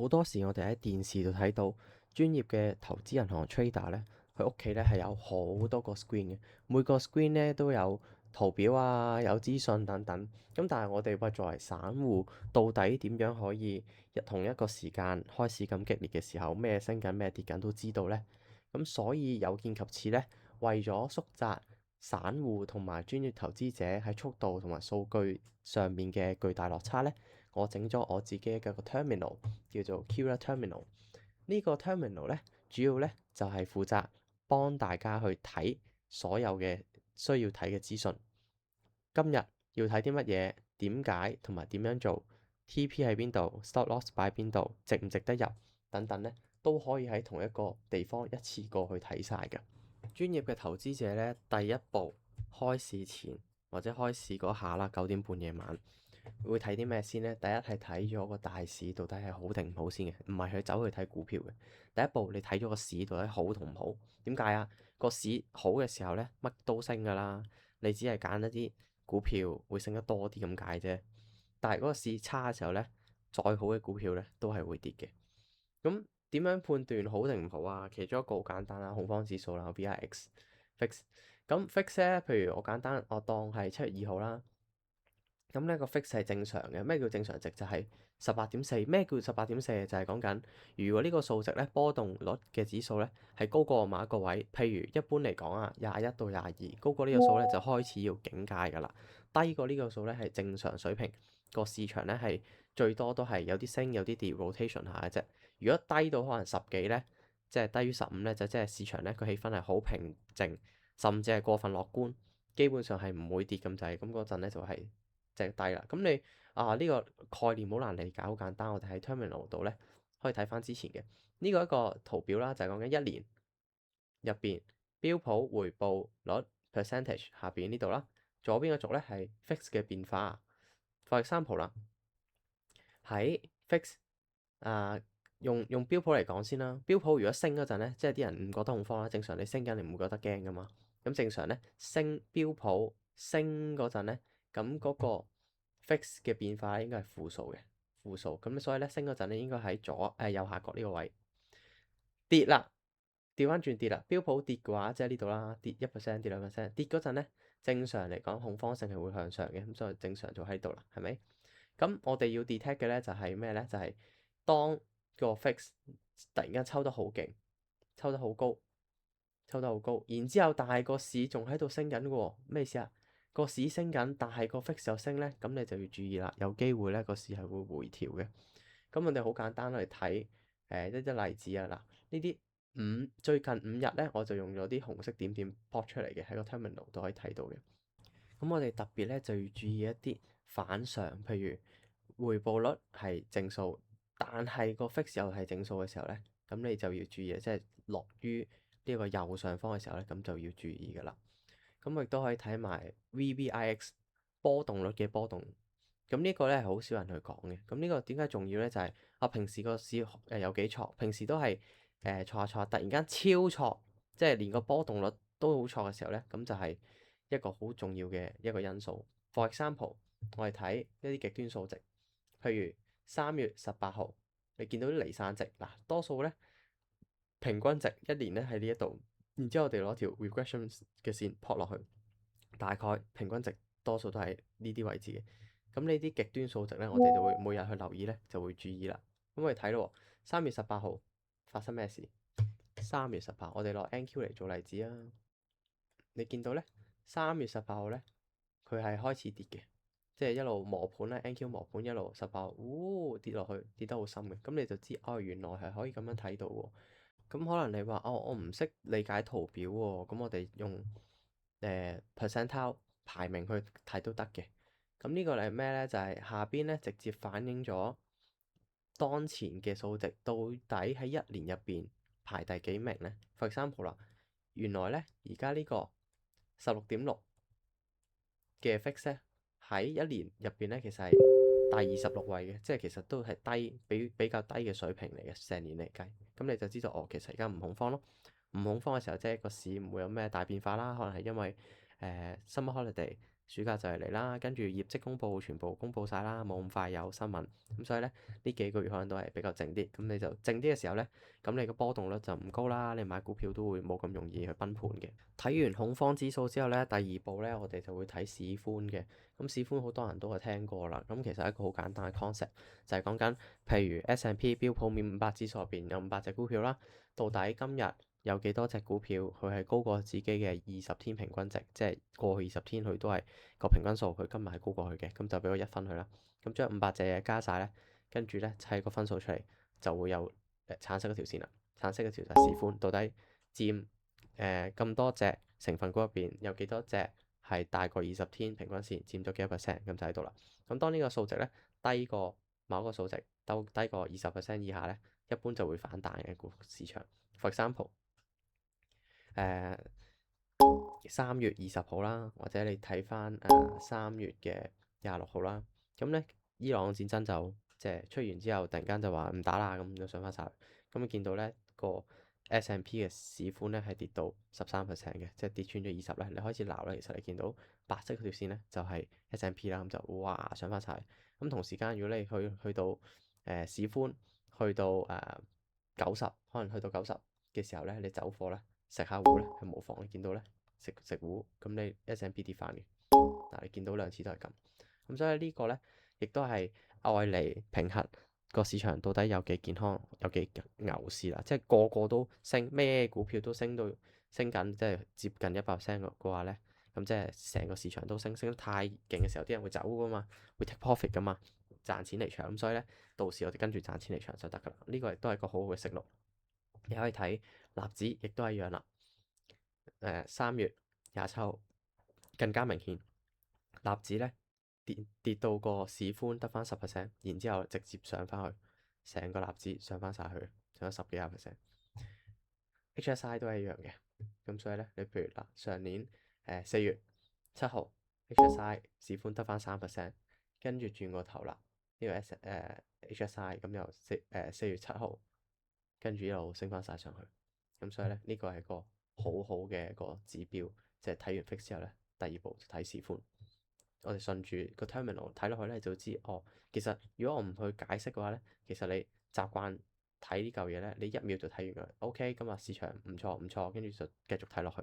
好多時我哋喺電視度睇到專業嘅投資銀行 trader 咧，佢屋企咧係有好多個 screen 嘅，每個 screen 咧都有圖表啊、有資訊等等。咁但係我哋作為散戶，到底點樣可以同一個時間開市咁激烈嘅時候，咩升緊咩跌緊都知道呢？咁所以有見及此咧，為咗縮窄散戶同埋專業投資者喺速度同埋數據上面嘅巨大落差咧，我整咗我自己嘅個 terminal 叫做 Kira Terminal。呢個 terminal 咧，主要咧就係負責幫大家去睇所有嘅需要睇嘅資訊。今日要睇啲乜嘢？點解同埋點樣做？TP 喺邊度？Stop loss 擺喺邊度？值唔值得入？等等咧，都可以喺同一個地方一次過去睇晒嘅。專業嘅投資者咧，第一步開市前或者開市嗰下啦，9點半夜晚會睇啲咩先呢？第一係睇咗個大市到底係好定唔好先嘅，唔係去走去睇股票嘅。第一步你睇咗個市到底好同唔好？點解啊？個市好嘅時候咧，乜都升㗎啦，你只係揀一啲股票會升得多啲咁解啫。但係嗰個市差嘅時候咧，再好嘅股票咧都係會跌嘅。咁點樣判斷好定唔好啊？其中一個好簡單啦，恐慌指數啦，VIX fix。咁 fix 咧，譬如我簡單，我當係7月2號啦。咁呢個 fix 係正常嘅。咩叫正常值？就係18.4。咩叫18.4？就係講緊如果呢個數值咧，波動率嘅指數咧係高過某一個位，譬如一般嚟講啊21到22，高過呢個數咧就開始要警戒㗎啦。低過呢個數咧係正常水平，個市場咧係最多都係有啲升有啲跌 rotation 下嘅啫。如果低到可能10幾咧，即係低於15咧，就即係市場咧個氣氛係好平靜，甚至係過分樂觀，基本上係唔會跌咁滯。咁嗰陣咧就係即係低啦。咁你呢個概念好難理解，好簡單。我哋喺 terminal 度咧可以睇翻之前嘅呢個一個圖表啦，就係講緊一年入邊標普回報率 percentage 下邊呢度啦，左邊個軸咧係 fix 嘅變化。For example 啦，喺 fix 用標普嚟講先啦。標普如果升嗰陣咧，即係啲人唔覺得恐慌啦。正常你升緊，你唔會覺得驚噶嘛。咁正常咧，標普升嗰陣咧，咁嗰個 fix 嘅變化應該係負數嘅，負數。咁所以咧，升嗰陣咧應該喺右下角呢個位。跌啦，調翻轉跌啦。標普跌嘅話，即係呢度啦，跌1%，跌2%。跌嗰陣咧，正常嚟講恐慌性係會向上嘅，咁所以正常就喺度啦，係咪？咁我哋要 detect 嘅咧就係咩咧？就係當個 fix 突然間抽得好勁，抽得好高，抽得好高，然之後但係個市仲喺度升緊嘅喎，咩意思啊？個市升緊，但係個 fix 又升咧，咁你就要注意啦，有機會咧個市係會回調嘅。咁我哋好簡單嚟睇一啲例子啊。嗱，呢啲最近5日咧，我就用咗啲紅色點點 pop 出嚟嘅，喺個 terminal 都可以睇到嘅。咁我哋特別咧就要注意一啲反常，譬如回報率係正數，但係個 fix 又係正數嘅時候咧，咁你就要注意，即係落於呢個右上方嘅時候咧，咁就要注意噶啦。咁我亦都可以睇埋 VVIX 波動率嘅波動，咁呢個咧係好少人去講嘅。咁呢個點解重要咧？就係平時個市有幾錯，平時都係錯下錯，突然間超錯，即係連個波動率都好錯嘅時候咧，咁就係一個好重要嘅一個因素。For example，我哋睇一啲極端數值，譬如3月18號，你見到啲離散值嗱，多數咧平均值一年咧喺呢一度，然之後我哋攞條 regression 嘅線撲落去，大概平均值多數都係呢啲位置嘅。咁呢啲極端數值咧，我哋就會每日去留意咧，就會注意啦。咁我哋睇咯，3月18號發生咩事？3月18，我哋攞 NQ 嚟做例子啊。你見到咧，3月18號咧，佢係開始跌嘅，即係一路磨盤咧，NQ 磨盤一路18號，跌落去，跌得好深嘅。咁你就知原來係可以咁樣睇到喎。咁可能你話我唔識理解圖表喎，咁我哋用percentile 排名去睇都得嘅。咁呢個係咩咧？就係下邊咧直接反映咗當前嘅數值到底喺一年入邊排第幾名咧？For example 啦，原來咧而家呢個16.6嘅 fix 咧喺一年入邊咧，其實係第26位嘅，即係其實都係比較低嘅水平嚟嘅，成年嚟計。咁你就知道其實而家唔恐慌咯。唔恐慌嘅時候，即係個市唔會有咩大變化啦。可能係因為summer holiday 暑假就嚟嚟啦，跟住業績公佈全部公佈晒啦，冇咁快有新聞，咁所以咧呢幾個月可能都係比較靜啲，咁你就靜啲嘅時候咧，咁你個波動率就唔高啦，你買股票都會冇咁容易去崩盤嘅。睇完恐慌指數之後咧，第二步咧我哋就會睇市寬嘅，咁市寬好多人都係聽過啦，咁其實一個好簡單嘅 concept 就係講緊，譬如 S&P 標普500指數入邊有500隻股票啦，到底今日有幾多隻股票佢係高過自己嘅20天平均值，即係過去20天佢都係個平均數，佢今日係高過去嘅，咁就俾我1分佢啦。咁將500隻嘢加晒咧，跟住咧砌個分數出嚟，就會有橙色嗰條線啦。橙色嗰條就係市寬，到底佔咁多隻成分股入邊有幾多隻係大過20天平均線，佔咗幾多 percent，咁就喺度啦。咁當呢個數值咧低過某一個數值，低過20% 以下咧，一般就會反彈嘅股市場。For example，3月20號啦，或者你睇翻3月嘅26號啦，咁咧伊朗戰爭就即係出完之後，突然間就話唔打啦，咁就上翻晒。咁你見到咧個 S&P 嘅市寬咧係跌到13% 嘅，即係跌穿咗20咧，你開始鬧咧，其實你見到白色嗰條線咧就係 S&P 啦，咁就哇上翻晒。咁同時間如果你去到市寬去到90，可能去到90嘅時候咧，你走貨咧食下糊咧係無妨，你見到咧食糊，咁你 S&P 跌翻嘅，嗱你見到兩次都係咁，咁所以呢個咧亦都係愛嚟評核個市場到底有幾健康，有幾牛市啦，即係個個都升，咩股票都升到升緊，即係接近100% 嘅話咧，咁即係成個市場都升得太勁嘅時候，啲人會走噶嘛，會 take profit 噶嘛，賺錢離場，咁所以咧到時我哋跟住賺錢離場就得噶啦，呢個亦都係個好好嘅息率。你可以睇納指，亦都係一樣啦。3月27號更加明顯，納指咧跌到個市寬得翻10%，然之後直接上翻去，成個納指上翻晒去，上咗10幾廿 percent。HSI 都係一樣嘅，咁所以咧，你譬如嗱上年4月7號 HSI 市寬得翻3%，跟住轉個頭啦，呢個HSI 咁由4月7號跟住一路升翻晒上去，咁所以咧呢個係個好好嘅一個指標，即係睇完 fix 之後咧，第二步就睇市寬。我哋順住個 terminal 睇落去咧，就知哦。其實如果我唔去解釋嘅話咧，其實你習慣睇呢嚿嘢咧，你1秒就睇完㗎。OK，今日市場唔錯唔錯，跟住就繼續睇落去。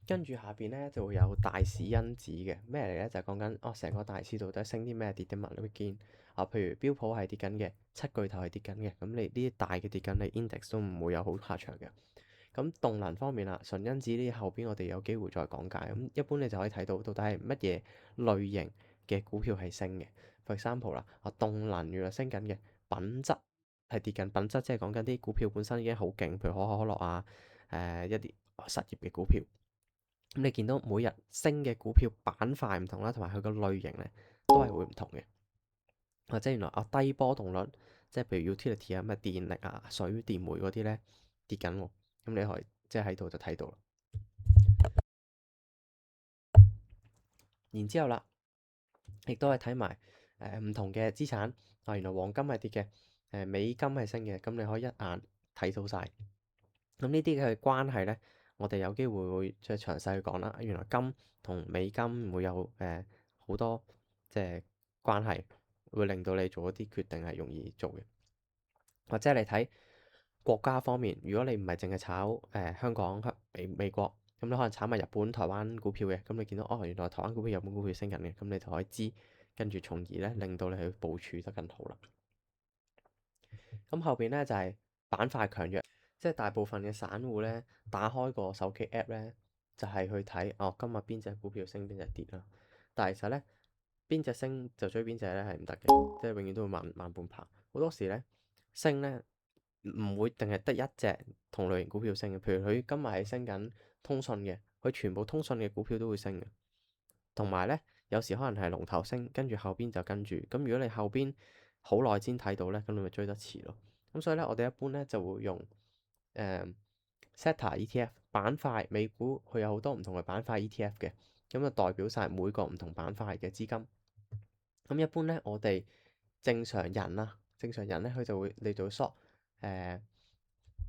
跟住下邊咧就會有大市因子嘅咩嚟咧？就係講緊哦，成個大市到底升啲咩跌啲乜？你會見啊，譬如標普係跌緊嘅，7巨頭係跌緊嘅，咁你呢啲大嘅跌緊，你 index 都唔會有好下場嘅。咁動能方面啦，純因子呢後邊我哋有機會再講解。咁一般你就可以睇到到底係乜嘢類型嘅股票係升嘅。For example 啦，啊動能原來升緊嘅，品質係跌緊。品質即係講緊啲股票本身已經好勁，譬如可口可樂啊，一啲實業嘅股票。咁你見到每日升嘅股票板塊唔同啦，同埋佢個類型咧都係會唔同嘅。或者原來啊低波動率，即係譬如 utility 啊，咩電力啊、水電煤嗰啲咧跌緊喎。咁你可以即係喺度就睇到啦。然之後啦，亦都係睇埋唔同嘅資產。啊，原來黃金係跌嘅，美金係升嘅，咁你可以一眼睇到晒。咁呢啲嘅關係咧，我哋有機會會再詳細去講啦。原來金同美金會有好多即係關係，會令到你做一啲決定係容易做嘅。或者你睇國家方面，如果你唔係淨係炒香港、美國，咁你可能炒埋日本、台灣股票嘅，咁你見到哦，原來台灣股票、日本股票升緊嘅，咁你就可以知，跟住從而咧令到你去部署得更好啦。咁後邊咧就係板塊強弱。即係大部分嘅散戶咧，打開個手機 app 咧，就係去睇哦，今日邊隻股票升，邊隻跌啦。但係其實咧，邊隻升就追邊隻咧係唔得嘅，即係永遠都會慢半拍。好多時咧，升咧唔會淨係得一隻同類型股票升嘅。譬如佢今日係升緊通訊嘅，佢全部通訊嘅股票都會升嘅。同埋咧，有時可能係龍頭升，跟住後邊就跟住。咁如果你後邊好耐先睇到咧，咁你咪追得遲咯。咁所以咧，我哋一般咧就會用Sector ETF 板塊美股，佢有好多唔同嘅板塊 ETF 嘅，咁就代表晒每個唔同板塊嘅資金。咁一般咧，我哋正常人咧，佢就會嚟到 short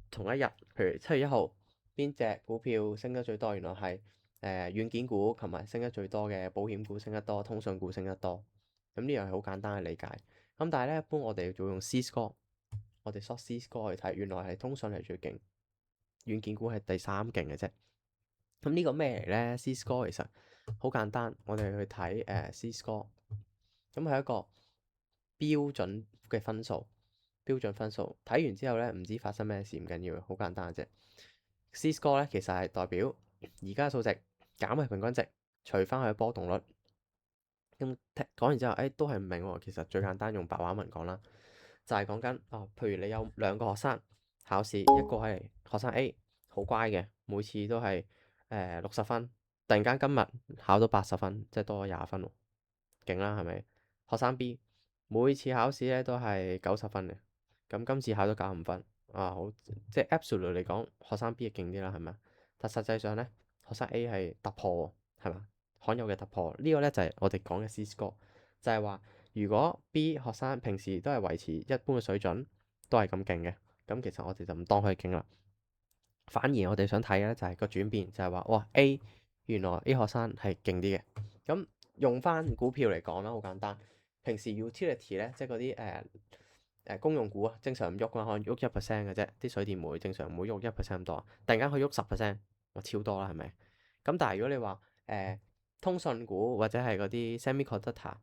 同一日，譬如7月1號邊隻股票升得最多，原來係軟件股同埋升得最多嘅保險股升得多，通訊股升得多。咁呢樣係好簡單嘅理解。咁但係咧，一般我哋就用 C-score，我哋 short C-score 去睇，原來係通訊係最勁，軟件股係第三勁嘅啫。咁呢個咩嚟咧？C-score 其實好簡單，我哋去睇C-score，咁係一個標準嘅分數，標準分數睇完之後咧，唔知發生咩事唔緊要，好簡單嘅啫。C-score 咧其實係代表而家數值減去平均值，除翻佢嘅波動率。咁講完之後，都係唔明喎。其實最簡單用白話文講啦，就係講緊譬如你有兩個學生考試，一個係學生 A，好乖嘅，每次都係60分，突然間今日考到80分，即係多咗20分喎，勁啦，係咪？學生 B 每次考試咧都係90分嘅，咁今次考到95分，好，即係 absolute 嚟講，學生 B 係勁啲啦，係咪？但實際上咧，學生 A 係突破喎，係嘛？罕有嘅突破，呢個咧就係我哋講嘅 C-score，就係話如果 B 學生平時都係維持一般嘅水準，都係咁勁嘅，咁其實我哋就唔當佢係勁啦。反而我哋想睇嘅咧就係個轉變，就係話哇 A 原來 A 學生係勁啲嘅。咁用翻股票嚟講啦，好簡單。平時 utility 咧，即係嗰啲公用股啊，正常唔喐嘅話，可能喐1% 嘅啫。啲水電煤正常唔會喐1% 咁多，突然間佢喐10%，哇超多啦，係咪？咁但係如果你話通訊股或者係嗰啲 semiconductor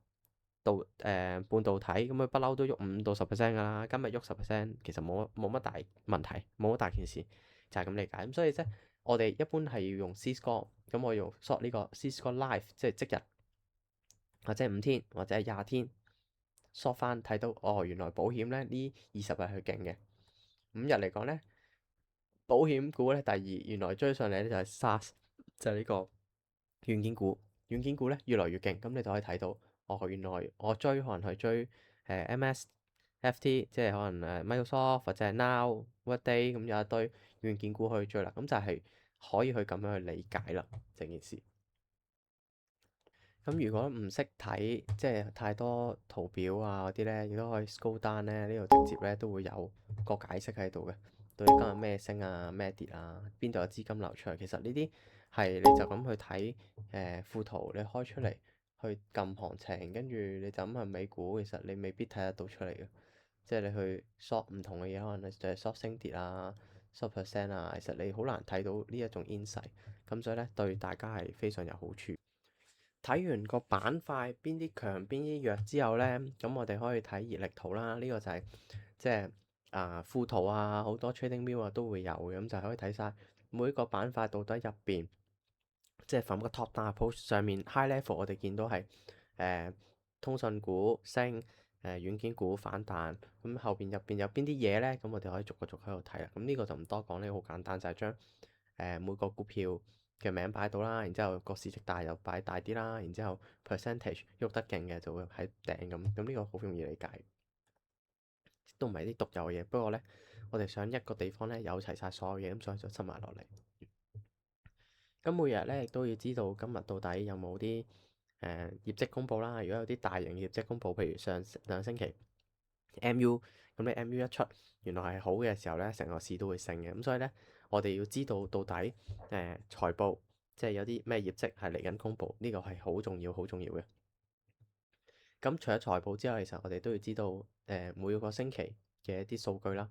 半導體，咁佢不嬲都喐5到10% 㗎啦。今日喐10%，其實冇乜大問題，冇乜大件事，就係咁理解。咁所以即係我哋一般係要用 C-score，咁我用 short 呢個 C-score live，即係即日或者5天或者係20天 short 翻睇到原來保險咧呢20日係勁嘅。5日嚟講咧，保險股咧第二，原來追上嚟咧就係 SaaS，就係呢個軟件股。軟件股咧越來越勁，咁你就可以睇到原來我追可能去追MSFT，即係可能Microsoft 或者係 Now Workday，咁有一堆軟件股去追啦。咁就係可以去咁樣去理解啦，整件事。咁如果唔識睇，即係太多圖表啊嗰啲咧，亦都可以 scroll down 咧，呢度直接咧都會有個解釋喺度嘅。對今日咩升啊，咩跌啊，邊度有資金流出嚟，其實呢啲係你就咁去睇副圖，你開出嚟去撳行情，跟住你就咁去美股，其實你未必睇得到出嚟嘅。即係你去 short 唔同嘅嘢，可能就係 short 升跌啊，short percent 啊，其實你好難睇到呢一種 insight。咁所以咧，對大家係非常有好處。睇完個板塊邊啲強邊啲弱之後呢，咁我哋可以睇熱力圖啦。呢個就係即係副圖啊，好多 trading view 啊都會有嘅，咁就可以睇晒每個板塊到底入邊，即係 from 個 top down approach 上面 high level 我哋見到係通訊股升，軟件股反彈，咁後邊入邊有邊啲嘢呢？咁我哋可以逐個喺度睇啦。咁呢個就唔多講，呢個好簡單，就係將每個股票嘅名擺到啦，然之後個市值大就擺大啲啦，然之後 percentage 喐得勁嘅就會喺頂咁，咁呢個好容易理解，都唔係啲獨有嘅嘢。不過呢，我哋想一個地方呢，有齊晒所有嘢，咁所以就執埋落嚟。咁每日呢，亦都要知道今日到底有冇啲業績公佈啦。如果有啲大型業績公佈，譬如上兩星期 MU，咁你 MU 一出，原來係好嘅時候呢，成個市都會升嘅。咁所以呢，我哋要知道到底財報，即係有啲咩業績係嚟緊公佈，呢個係好重要、好重要嘅。咁除咗財報之外，其實我哋都要知道每個星期嘅一啲數據啦。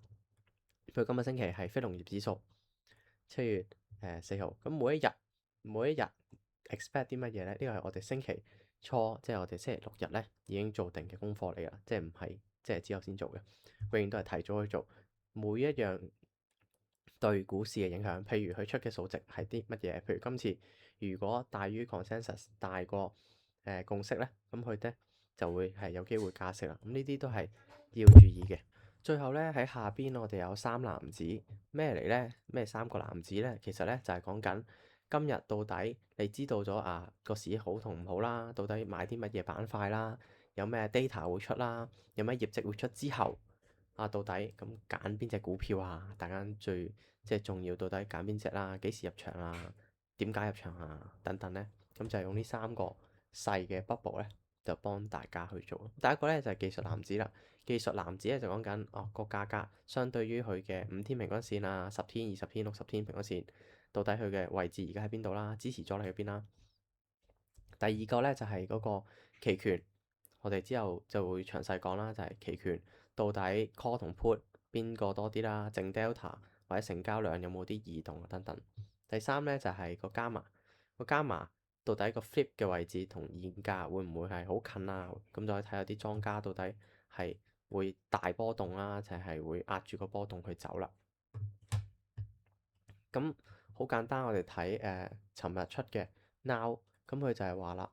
譬如今個星期係非農業指數，7月4號，咁每一日 expect 啲乜嘢呢？呢個係我哋星期初，即係我哋星期6日呢已經做定嘅功課嚟㗎，即係唔係即係之後先做嘅，永遠都係提早去做每一樣對股市嘅影響。譬如佢出嘅數值係啲乜嘢？譬如今次如果大於 consensus 大過共識呢，咁佢呢就會係有機會加息啦。咁呢啲都係要注意嘅。最後咧喺下邊我哋有三籃子，咩嚟呢？咩三個籃子呢？其實咧就係講緊今日到底你知道咗個市好同唔好啦，到底買啲乜嘢板塊啦，有咩 data 會出啦，有咩業績會出之後到底咁揀邊隻股票啊？大家最即係重要，到底揀邊隻啦？幾時入場啊？點解入場啊？等等呢，咁就係用呢三個細嘅 bubble 咧，就幫大家去做。第一個咧就係技術籃子啦。技術籃子咧就講緊個價格相對於佢嘅5天平均線啊、10天、20天、60天平均線到底佢嘅位置而家喺邊度啦，支持阻力喺邊啦。第二個咧就係嗰個期權，我哋之後就會詳細講啦，就係期權到底 call 同 put 邊個多啲啦，淨 delta 或者成交量有冇啲異動等等。第三咧就係個加碼，個加碼到底個 flip 嘅位置同現價會唔會係好近啊？咁就可以睇下啲莊家到底係會大波動啦，就係會壓住個波動去走啦。咁好簡單，我哋睇尋日出嘅 Now，咁佢就係話啦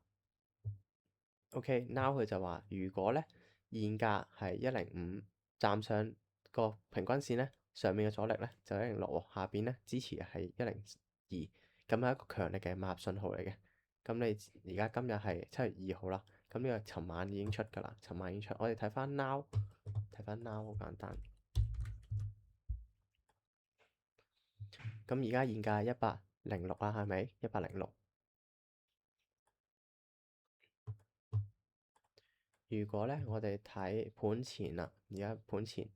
，OK，Now 佢就話如果咧現價係105，站上個平均線咧，上面嘅阻力咧就106喎，下邊咧支持係102，咁係一個強力嘅買入信號嚟嘅。咁你而家今日係7月2號啦，咁呢個尋晚已經出㗎啦，尋晚已經出。我哋睇翻 Now，睇翻 Now 好簡單。咁而家現價係106啦，係咪106？如果咧，我哋睇盤前啦，而家盤前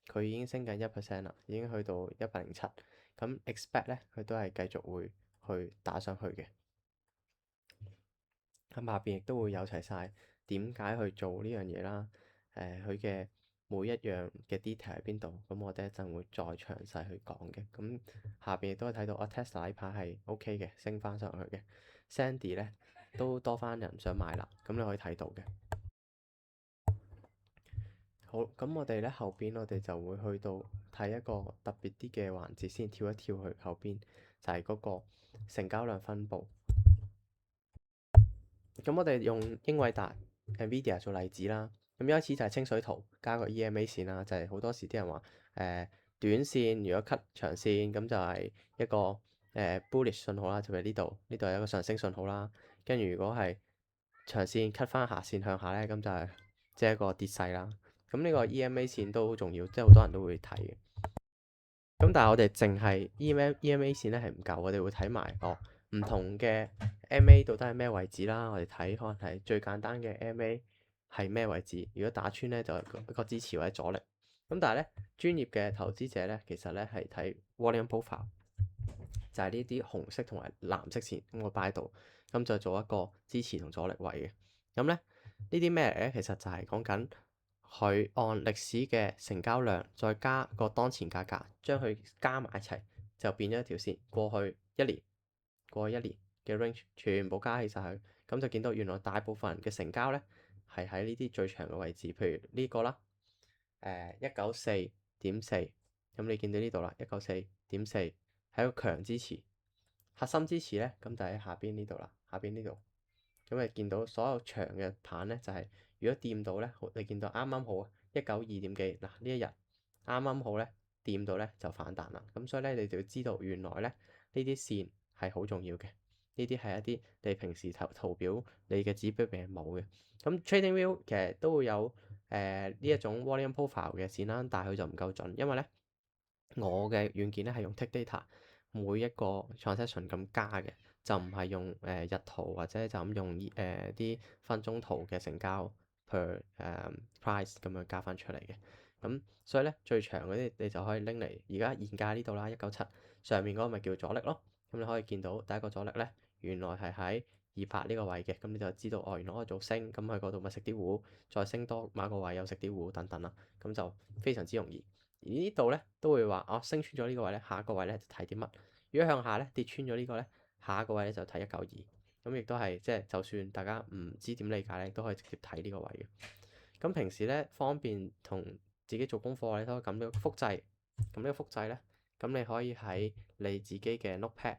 佢已經升緊1% 啦，已經去到107。咁 expect 咧，佢都係繼續會去打上去嘅。咁下邊亦都會有齊晒點解去做呢樣嘢啦。佢嘅每一樣嘅 detail 喺邊度，咁我哋一陣會再詳細去講嘅。咁下邊亦都可以睇到Tesla 呢排係 OK 嘅，升翻上去嘅。Sandy 咧都多翻人想買啦，咁你可以睇到嘅。好，咁我哋咧後邊我哋就會去到睇一個特別啲嘅環節，先跳一跳去後邊，就係嗰個成交量分佈。咁我哋用英偉達 NVIDIA 做例子啦。咁一開始就係清水圖加個 EMA 線啦，就係好多時啲人話短線如果 cut 長線咁就係一個bullish 信號啦，就係呢度係一個上升信號啦。跟住如果係長線 cut 翻下線向下咧，咁就係即係一個跌勢啦。咁呢個 EMA 線都好重要，即係好多人都會睇嘅。咁但係我哋淨係 EMA 線咧係唔夠，我哋會睇埋唔同嘅 MA 到底係咩位置啦。我哋睇可能係最簡單嘅 MA 係咩位置，如果打穿咧就係一個支持或者阻力。咁但係咧專業嘅投資者咧，其實咧係睇 volume profile，就係呢啲紅色同埋藍色線咁我擺喺度，咁就做一個支持同阻力位嘅。咁咧呢啲咩嚟咧？其實就係講緊佢按歷史嘅成交量再加個當前價格，將佢加埋一齊，就變咗一條線。過去一年嘅 range 全部加起晒佢，咁就見到原來大部分人嘅成交咧係喺呢啲最長嘅位置，譬如呢個啦，194.4，咁你見到呢度啦，194.4係一個強支持，核心支持咧咁就喺下邊呢度啦，下邊呢度。咁你見到所有長嘅盤咧，就係如果掂到咧，你見到啱啱好啊，192點幾嗱，呢一日啱啱好咧掂到咧就反彈啦。咁所以咧你就要知道原來咧呢啲線係好重要嘅，呢啲係一啲你平時圖表你嘅指標入邊係冇嘅。咁 TradingView 其實都會有呢一種 volume profile 嘅線啦，但係佢就唔夠準，因為咧我嘅軟件咧係用 Tick Data 每一個 transaction 咁加嘅。就唔係用日圖或者就咁用啲分鐘圖嘅成交 per price 咁樣加翻出嚟嘅。咁所以咧最長嗰啲你就可以拎嚟，而家現價呢度啦，197上面嗰個咪叫阻力咯。咁你可以見到第一個阻力咧，原來係喺200呢個位嘅，咁你就知道原來我做升，咁喺嗰度咪食啲糊，再升多某個位又食啲糊等等啦，咁就非常之容易。而呢度咧都會話升穿咗呢個位咧，下一個位咧就睇啲乜？如果向下咧跌穿咗呢個咧，下一個位咧就睇192，咁亦都係即係就算大家唔知點理解咧，都可以直接睇呢個位嘅。咁平時咧方便同自己做功課，你都可以咁樣複製。咁呢個複製咧，咁你可以喺你自己嘅 notepad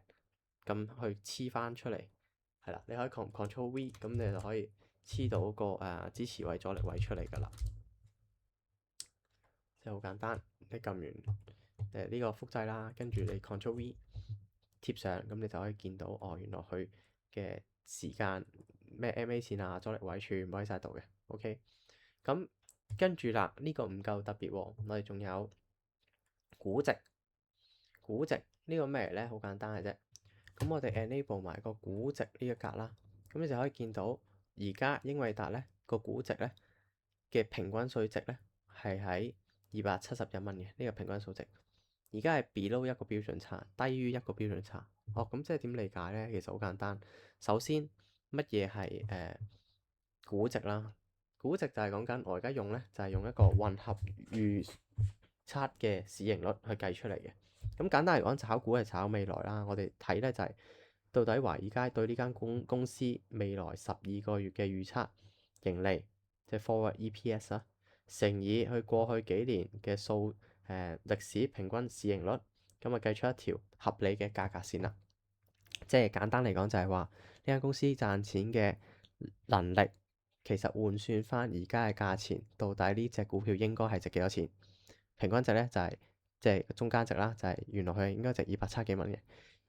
咁去黐翻出嚟，係啦，你可以 Ctrl V，咁你就可以黐到個支持位、阻力位出嚟㗎啦。即係好簡單，你撳完呢個複製啦，跟住你 Ctrl V。貼上，咁你就可以見到原來佢嘅時間咩 MA 線啊、阻力位全部喺晒度嘅。OK，咁跟住啦，呢個唔夠特別喎，我哋仲有估值。估值呢個咩嚟咧？好簡單嘅啫。咁我哋 enable 埋個估值呢一格啦，咁你就可以見到而家英偉達咧個估值咧嘅平均數值咧係喺271蚊嘅呢個平均數值。而家係 below 一個標準差，低於一個標準差。哦，咁即係點理解咧？其實好簡單。首先，乜嘢係估值啦？估值就係講緊我而家用咧，就係用一個混合預測嘅市盈率去計出嚟嘅。咁簡單嚟講，炒股係炒未來啦。我哋睇咧就係到底華爾街對呢間公司未來12個月嘅預測盈利，即係 forward EPS 啦，乘以佢過去幾年嘅歷史平均市盈率，咁啊計出一條合理嘅價格線啦。即係簡單嚟講，就係話呢間公司賺錢嘅能力，其實換算翻而家嘅價錢，到底呢隻股票應該係值幾多錢？平均值咧就係即係中間值啦，就係原來佢應該值270幾蚊嘅。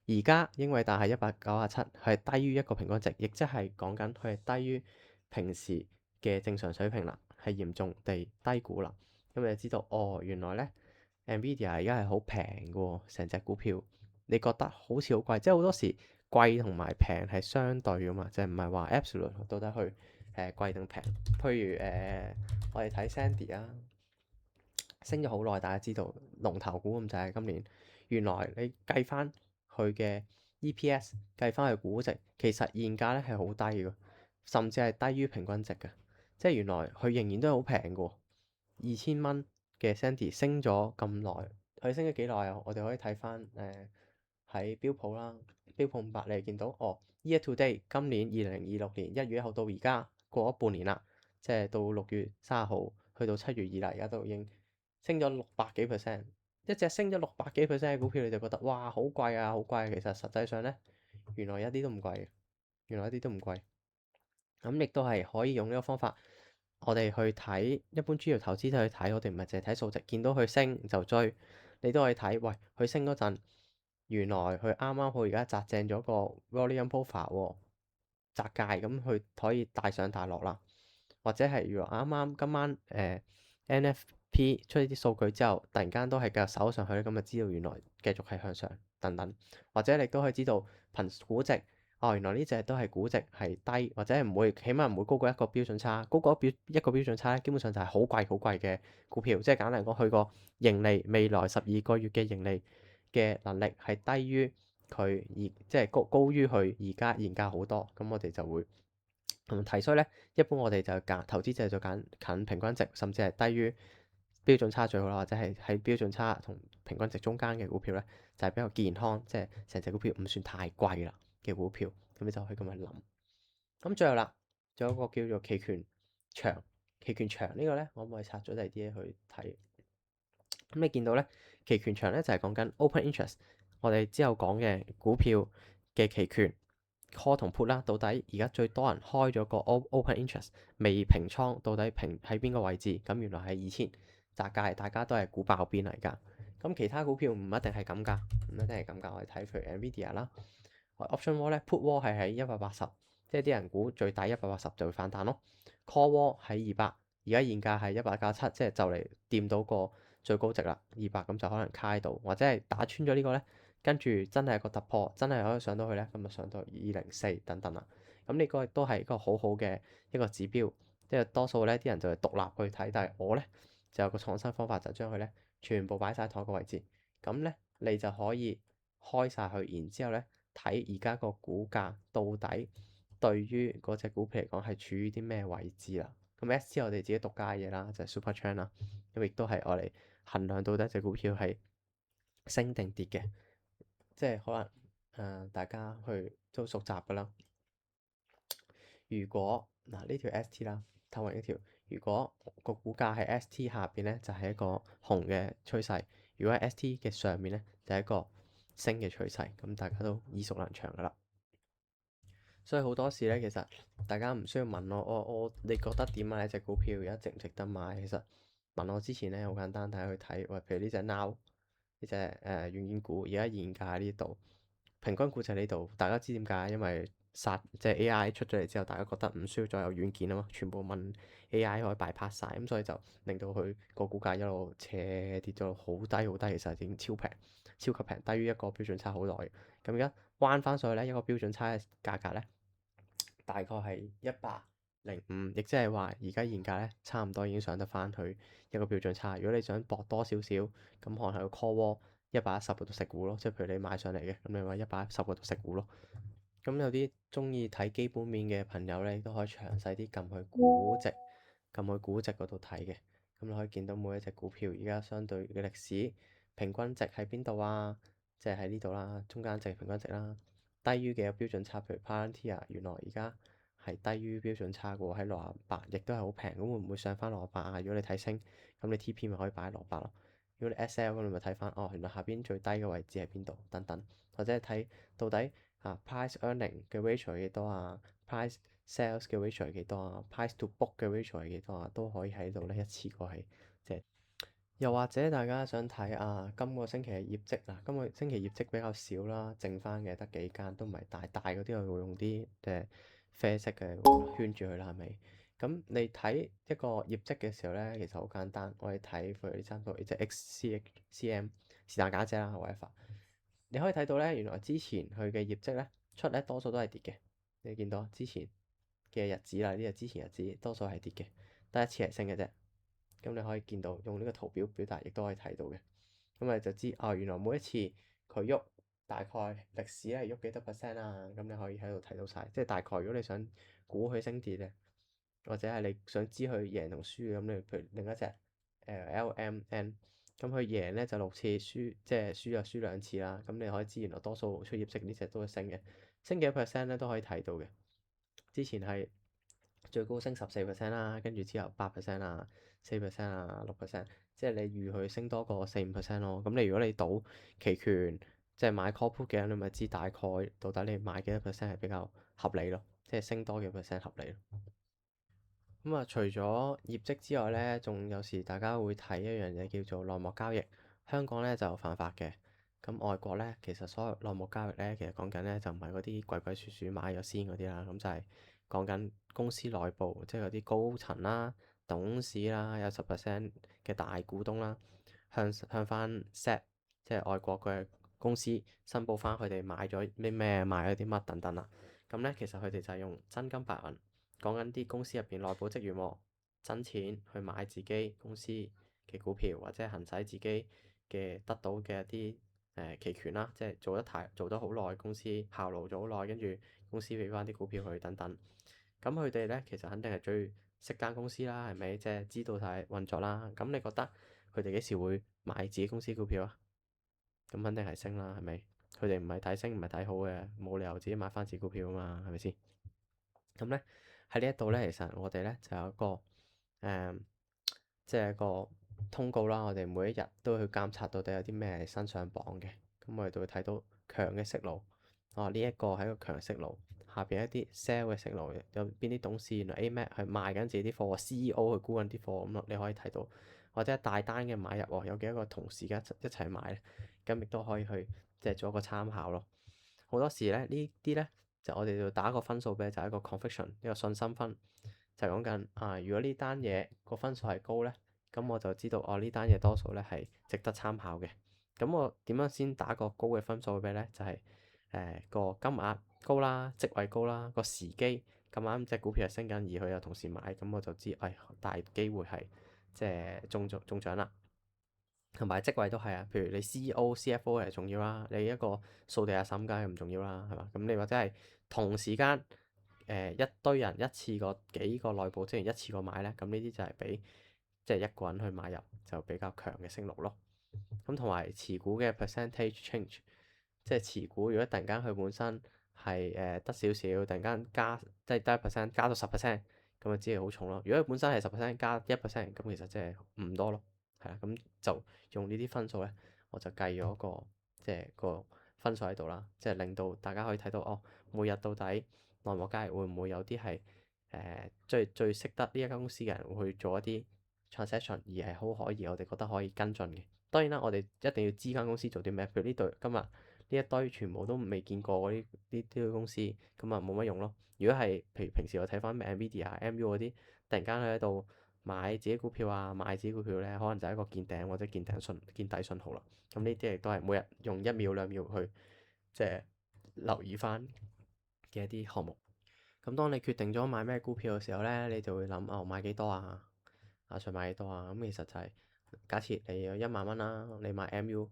而家英偉達係197，係低於一個平均值，亦即係講緊佢係低於平時嘅正常水平啦，係嚴重地低估啦。咁你就知道哦，原來咧 Nvidia 而家係好平嘅喎，成隻股票你覺得好似好貴，即係好多時貴同埋平係相對噶嘛，就係唔係話 absolute 到底去貴定平。譬如我哋睇 Sandy 啊。升咗好耐，大家知道龍頭股咁就係今年。原來你計翻佢嘅 EPS，計翻佢估值，其實現價咧係好低嘅，甚至係低於平均值嘅。即係原來佢仍然都係好平嘅。2000蚊嘅 Sandy 升咗咁耐，佢升咗幾耐啊？我哋可以睇翻喺標普啦，標普500你見到哦，year to date 今年2026年1月1號到而家過咗半年啦，即係到6月30號去到7月2啦，而家都已經升咗600幾%，一隻升咗600幾%嘅股票，你就覺得哇好貴啊，好貴啊！其實實際上咧，原來一啲都唔貴嘅，原來一啲都唔貴。咁亦都係可以用呢個方法，我哋去睇一般專業投資者去睇，我哋唔係淨係睇數值，見到佢升就追，你都可以睇，喂佢升嗰陣，原來佢啱啱好而家擲正咗個 volume profile 喎，擲界咁佢可以大上大落啦。或者係如果啱啱今晚NFP 出呢啲數據之後，突然間都係繼續守上去咧，咁就知道原來繼續係向上等等。或者你都可以知道憑估值，哦原來呢隻都係估值係低，或者係唔會，起碼唔會高過一個標準差。高過一個標準差咧，基本上就係好貴好貴嘅股票。即係簡單嚟講，佢個盈利未來12個月嘅盈利嘅能力係低於佢即係高於佢而家現價好多，咁我哋就會提，所以咧，一般我哋就揀投資者就揀近平均值，甚至係低於標準差最好啦，或者係喺標準差同平均值中間嘅股票咧，就係比較健康，即係成隻股票唔算太貴啦嘅股票，咁你就可以咁樣諗。咁最後啦，仲有一個叫做期權長，期權長呢個咧，我可唔可以拆咗第二啲嘢去睇？咁你見到咧，期權長咧就係講緊 open interest，我哋之後講嘅股票嘅期權 call 同 put 啦，到底而家最多人開咗個 open interest 未平倉，到底平喺邊個位置？咁原來係2000窄界，大家都係估爆邊嚟㗎。咁其他股票唔一定係咁㗎，唔一定係咁㗎。我哋睇譬如 Nvidia 啦，option wall 咧 put wall 係喺180，即係啲人估最低180就會反彈咯。call wall 喺200，而家現價係197，即係就嚟掂到個最高值啦，200，咁就可能卡喺度，或者係打穿咗呢個咧，跟住真係一個突破，真係可以上到去咧，咁就上到204等等啦。咁呢個亦都係一個好好嘅一個指標，即係多數咧啲人就係獨立去睇，但係我咧就有個創新方法，就將佢咧全部擺晒同一個位置，咁咧你就可以開晒佢，然之後咧睇而家個股價到底對於嗰隻股票嚟講係處於啲咩位置啦。咁 ST 我哋自己獨家嘅嘢啦，就係 Super Trend 啦，咁亦都係我哋衡量到底隻股票係升定跌嘅，即係可能大家去都熟習噶啦。如果嗱呢條 ST 啦，透明呢條，如果個股價喺 ST 下邊咧，就係一個紅嘅趨勢；如果喺 ST 嘅上面咧，就係一個升嘅趨勢。咁大家都耳熟能詳噶啦。所以好多時咧，其實大家唔需要問我你覺得點啊？呢隻股票而家值唔值得買？其實問我之前咧，好簡單，大家去睇，喂，譬如呢隻 Now 呢隻軟件股，而家現價喺呢度，平均估值喺呢度，大家知點解？因為即係 AI 出咗嚟之後，大家覺得唔需要再有軟件啊嘛，全部問 AI 可以 bypass 晒，咁所以就令到佢個股價一路斜跌咗好低好低，其實已經超平，超級平，低於一個標準差好耐。咁而家彎翻上去咧，一個標準差嘅價格咧，大概係105，亦即係話而家現價咧，差唔多已經上得翻去一個標準差。如果你想搏多少少，咁可能係個 call wall 110個度食糊咯，即係譬如你買上嚟嘅，咁你買110個度食糊咯。咁有啲中意睇基本面嘅朋友咧，都可以詳細啲撳去估值嗰度睇嘅。咁你可以見到每一隻股票而家相對嘅歷史平均值喺邊度啊？即係喺呢度啦，中間值平均值啦，低於嘅標準差，譬如 Palantir 原來而家係低於標準差嘅喎，喺68，亦都係好平。咁會唔會上翻68啊？如果你睇升，咁你 TP 咪可以擺喺68咯。如果你 SL 咁，你咪睇翻哦，原來下邊最低嘅位置喺邊度等等，或者係睇到底price earning 嘅 ratio 係幾多啊，price sales 嘅 ratio 係幾多啊，price to book 嘅 ratio 係幾多啊，都可以喺度咧一次過係即係。又或者大家想睇今個星期嘅業績嗱，今個星期業績比較少啦，剩翻嘅得幾間都唔係大嗰啲，我會用啲啡色嘅圈住佢啦，係咪？咁你睇一個業績嘅時候咧，其實好簡單，我哋睇譬如呢三個，即係 XCM 是但假借啦，whatever。你可以睇到咧，原來之前佢嘅業績咧出咧多數都係跌嘅。你見到之前嘅日子啦，呢個之前日子多數係跌嘅，得一次係升嘅啫。咁你可以見到用呢個圖表表達，亦都可以睇到嘅。咁你就知原來每一次佢喐大概歷史係喐幾多 percent 啊？咁你可以喺度睇到晒。即係大概如果你想估佢升跌咧，或者係你想知佢贏同輸，咁你譬如另一隻LMN。咁佢贏咧就6次，輸即係輸就輸2次啦。咁你可以知原來多數出業績呢隻都係升嘅，升幾多 percent 咧都可以睇到嘅。之前係最高升14% 啦，跟住之後8% 啊、4% 啊、6%，即係你預佢升多過4-5% 咯。咁你如果你賭期權，即係買 call put 嘅，你咪知大概到底你買幾多 percent 係比較合理咯，即係升多幾 percent 合理咯。咁除咗業績之外咧，仲有時大家會睇一樣嘢叫做內幕交易。香港咧就犯法嘅，咁外國咧其實所有內幕交易咧，其實講緊咧就唔係嗰啲鬼鬼祟祟買咗先嗰啲啦，咁就係講緊公司內部，即係嗰啲高層啦、董事啦、有10% 嘅大股東啦，向翻 SEC 即係外國嘅公司申報翻佢哋買咗啲咩、買咗啲乜等等啦。咁咧其實佢哋就係用真金白銀。講緊啲公司入邊內部職員喎，真錢去買自己公司嘅股票，或者係行使自己嘅得到嘅一啲期權啦，即係做得好耐，公司效勞咗好耐，跟住公司俾翻啲股票佢等等。咁佢哋咧其實肯定係最識間公司啦，係咪？即係知道晒運作啦。咁你覺得佢哋幾時會買自己公司股票啊？咁肯定係升啦，係咪？佢哋唔係睇升，唔係睇好嘅，冇理由自己買翻自己股票啊嘛，係咪先？咁咧喺呢一度咧，其實我哋咧就有一個即係一個通告啦。我哋每一日都會去監察到底有啲咩新上榜嘅。咁我哋就會睇到強嘅息路。呢一個係一個強息路，下邊一啲 sell 嘅息路，有邊啲董事原來 AMAC 係賣緊自己啲貨，CEO 去沽緊啲貨咁咯。你可以睇到，或者大單嘅買入喎，有幾多個同事一齊買咧，咁亦都可以去即係做一個參考咯。好多時咧呢啲咧。就我哋就打個分數俾，就係一個 conviction，一個信心分，就係講緊如果呢單嘢個分數係高咧，咁我就知道呢單嘢多數咧係值得參考嘅。咁我點樣先打個高嘅分數俾咧？就係個金額高啦，職位高啦，個時機咁啱隻股票係升緊，而佢有同時買，咁我就知大機會係即係中獎啦。同埋職位都係譬如你 CEO、CFO 係重要啦，你一個掃地阿嬸梗係唔重要啦，係嘛？咁你或者係同時間一堆人一次過幾個內部職員一次過買咧，咁呢啲就係俾即係一個人去買入就比較強嘅升幅咯。咁同埋持股嘅 percentage change，即係持股如果突然間佢本身係得少少，突然間加即係得1%加到10%，咁就知係好重咯。如果佢本身係10%加1%，咁其實即係唔多咯。係啦，咁就用呢啲分數咧，我就計咗個即係個分數喺度啦，即係令到大家可以睇到每日到底內幕交易會唔會有啲係最識得呢一間公司嘅人會去做一啲 transaction，而係好可以我哋覺得可以跟進嘅。當然啦，我哋一定要知間公司做啲咩，譬如呢對今日呢一堆全部都未見過嗰啲公司，咁啊冇乜用咯。如果係譬如平時我睇翻 Nvidia、MU 嗰啲，突然間佢喺度買自己股票賣自己股票咧，可能就係一個見頂或者見底信號啦。咁呢啲亦都係每日用1秒2秒去即係留意翻嘅一啲項目。咁當你決定咗買咩股票嘅時候咧，你就會諗買幾多想買幾多啊？咁其實就係假設你有1萬蚊啦，你買 MU，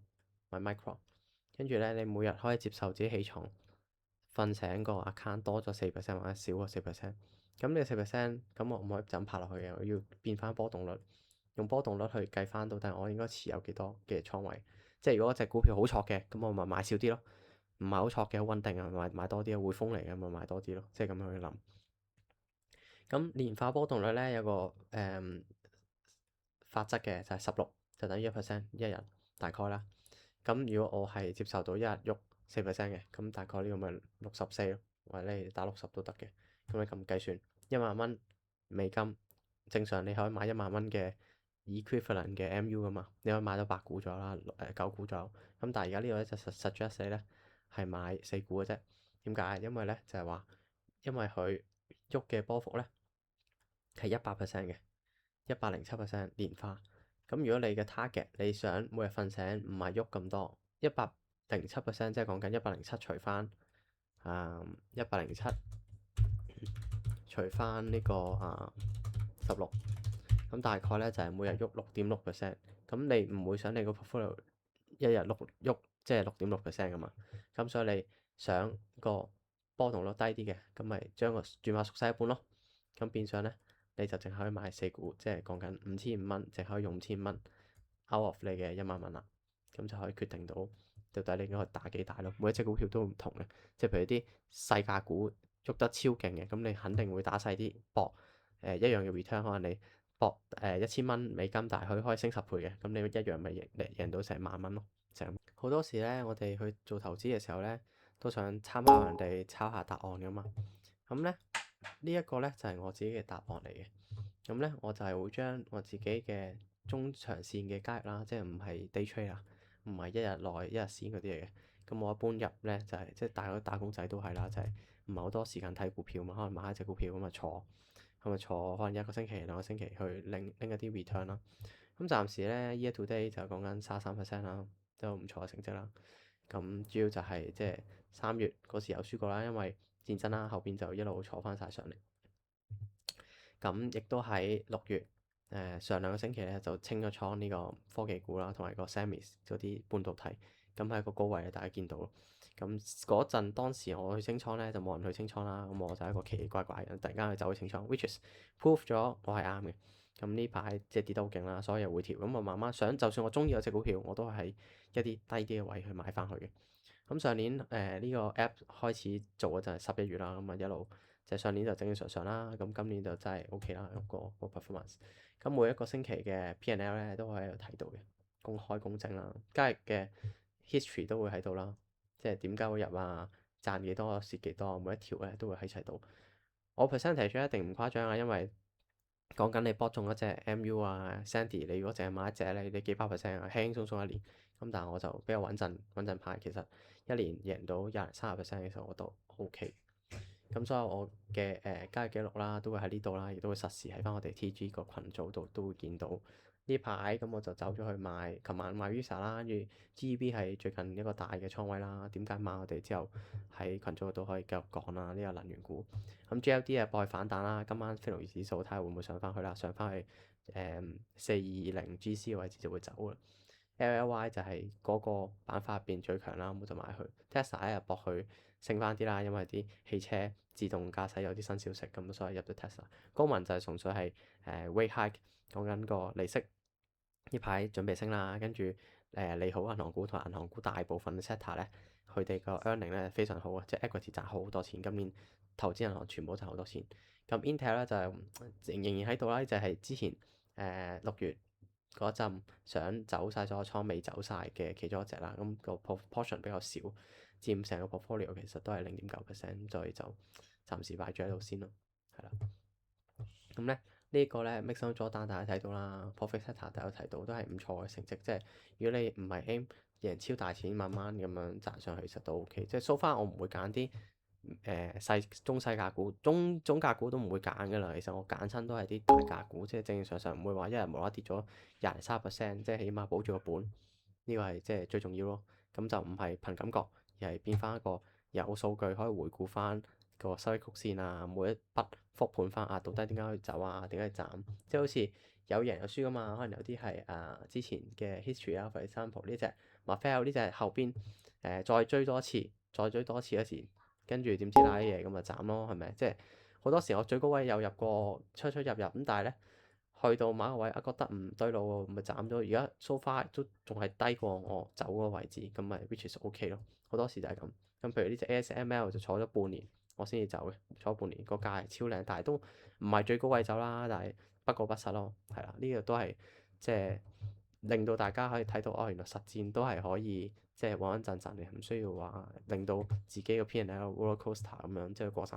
買 micro。跟住咧，你每日可以接受自己起床瞓醒個 account 多咗4%或者少過4%。咁呢4%，咁我唔可以就咁拍落去嘅，我要變翻波動率，用波動率去計翻到底我應該持有幾多嘅倉位。即係如果隻股票好錯嘅，咁我咪買少啲咯；唔係好錯嘅，好穩定啊，買多啲啊。匯豐嚟嘅咪買多啲咯，即係咁樣去諗。咁年化波動率咧有個法則嘅，就係16，就等於1%一日大概啦。咁如果我係接受到一日喐4%嘅，咁大概呢個咪64咯，或者你打60都得嘅。咁你咁計算10000美金，正常你可以買10000蚊嘅 equivalent 嘅 MU 噶嘛，你可以買到8股左右啦，9股左右。咁但係而家呢個咧就suggest 你咧係買4股嘅啫。點解？因為咧就係話，因為佢喐嘅波幅咧係100%嘅，107%年化。咁如果你嘅 target 你想每日瞓醒唔係喐咁多，107%即係講緊107除翻107除翻呢個16，咁大概咧就係每日喐6.6%。咁你唔會想你個 portfolio 一日喐即係6.6% 噶嘛？咁所以你想個波動率低啲嘅，咁咪將個轉化縮細一半咯。咁變相咧你就淨係可以買4股，即係講緊5500蚊，淨可以用5000蚊 out of 你嘅10000蚊啦。咁就可以決定到底你應該打幾大咯。每一隻股票都唔同嘅，即係譬如啲細價股喐得超勁嘅，咁你肯定會打細啲搏一樣嘅 return，可能你搏1000蚊美金，但係佢可以升10倍嘅，咁你一樣咪贏到成10000蚊咯。就係咁。好多時咧，我哋去做投資嘅時候咧，都想參考人哋抄下答案噶嘛。咁咧呢一個咧就係我自己嘅答案嚟嘅。咁咧我就係會將我自己嘅中長線嘅交易啦，即係唔係 day trade 啦，唔係一日內一日線嗰啲嚟嘅。咁我一般入咧就係即係打工仔都係啦，就係唔係好多時間睇股票嘛，可能買一隻股票咁啊坐，可能1個星期2個星期去拎一啲 return 啦。咁暫時咧 year to day 就講緊33%啦，都唔錯嘅成績啦。咁主要就係即係3月嗰時有輸過啦，因為戰爭啦，後邊就一路坐翻晒上嚟。咁亦都喺6月上2個星期咧就清咗倉呢個科技股啦，同埋個 semis 嗰啲半導體。咁喺個高位大家見到咯。咁嗰陣當時我去清倉咧就冇人去清倉啦，咁我就係一個奇奇怪怪嘅人，突然間去走去清倉，which is prove 咗我係啱嘅。咁呢排即係跌得好勁啦，所以又會調。咁我慢慢想，就算我中意嗰隻股票，我都係喺一啲低啲嘅位去買翻去嘅。咁上年呢個 app 開始做嘅就係11月啦，咁啊一路就上年就正正常常啦，咁今年就真係 OK 啦，個 performance。咁每一個星期嘅 P&L 咧都可以喺度睇到嘅，公開公正啦，交易嘅 history 都會喺度啦，即係點解會入啊，賺幾多蝕幾多，每一條咧都會喺齊度。我 percentage 一定唔誇張啊，因為講緊你博中一隻 MU 啊 Sandy，你如果淨係買一隻咧，你幾百 percent 啊，輕輕鬆鬆一年。咁但係我就比較穩陣派，其實一年贏到20-30%嘅時候我都 OK。咁所以我嘅交易記錄啦，都會喺呢度啦，亦都會實時喺翻我哋 TG 個群組度都會見到。呢排咁我就走咗去買，琴晚買 Visa 啦，跟住 GEB 係最近一個大嘅倉位啦。點解買我哋之後喺群組度都可以繼續講啦，呢個能源股。咁 GLD 啊，博佢反彈啦，今晚非農業指數睇下會唔會上翻去啦，上翻去420 GC 嘅位置就會走啦。LLY 就係嗰個板塊入邊最強啦，咁就買佢。Tesla 咧又博佢升翻啲啦，因為啲汽車自動駕駛有啲新消息，咁所以入咗 Tesla。高文就係純粹係rate hike，講緊個利息呢排準備升啦，跟住利好銀行股同埋銀行股大部分嘅 sector 咧，佢哋個 earning 咧非常好啊，即係 equity 賺好多錢，今年投資銀行全部賺好多錢。咁 Intel 咧就仍然喺度啦，就係之前6月嗰陣想走晒所有倉未走晒嘅其中一隻啦，咁個 portion 比較少，佔成個 portfolio 其實都係0.9%，所以就暫時擺住喺度先咯，係啦。咁咧呢個咧 Maxwell Jordan 大家睇到啦，Profit Setter 大家睇到都係唔錯嘅成績，即係如果你唔係 aim 贏超大錢，慢慢咁樣賺上去，其實都 OK。即係 so far 我唔會揀啲中細價股，中價股都唔會揀噶啦。其實我揀親都係啲大價股，即係正正常常唔會話一日無啦啦跌咗20-30%，即係起碼保住個本，呢個係即係最重要咯。咁就唔係憑感覺，而係變翻一個有數據可以回顧翻個收益曲線啊，每一筆復盤翻啊，到底點解去走啊？點解去斬？即係好似有贏有輸噶嘛，可能有啲係之前嘅 history 啊，for example 呢隻 Marvell 呢隻後邊再追多次，再追多次嗰時，跟住點知瀨嘢咁咪斬咯，係咪？即係好多時我最高位有入過出出入入咁，但係咧去到某一個位啊覺得唔對路喎，咪斬咗。而家 so far 都仲係低過我走嗰個位置，咁咪 which is OK 咯。好多時就係咁。咁譬如呢隻 ASML 就坐咗半年，我先至走嘅，坐半年個價係超靚，但係都唔係最高位走啦，但係不過不失咯，係啦，呢個都係即係令到大家可以睇到哦，原來實戰都係可以即係穩穩陣陣嘅，唔需要話令到自己個 P&L roller coaster 咁樣即係過山。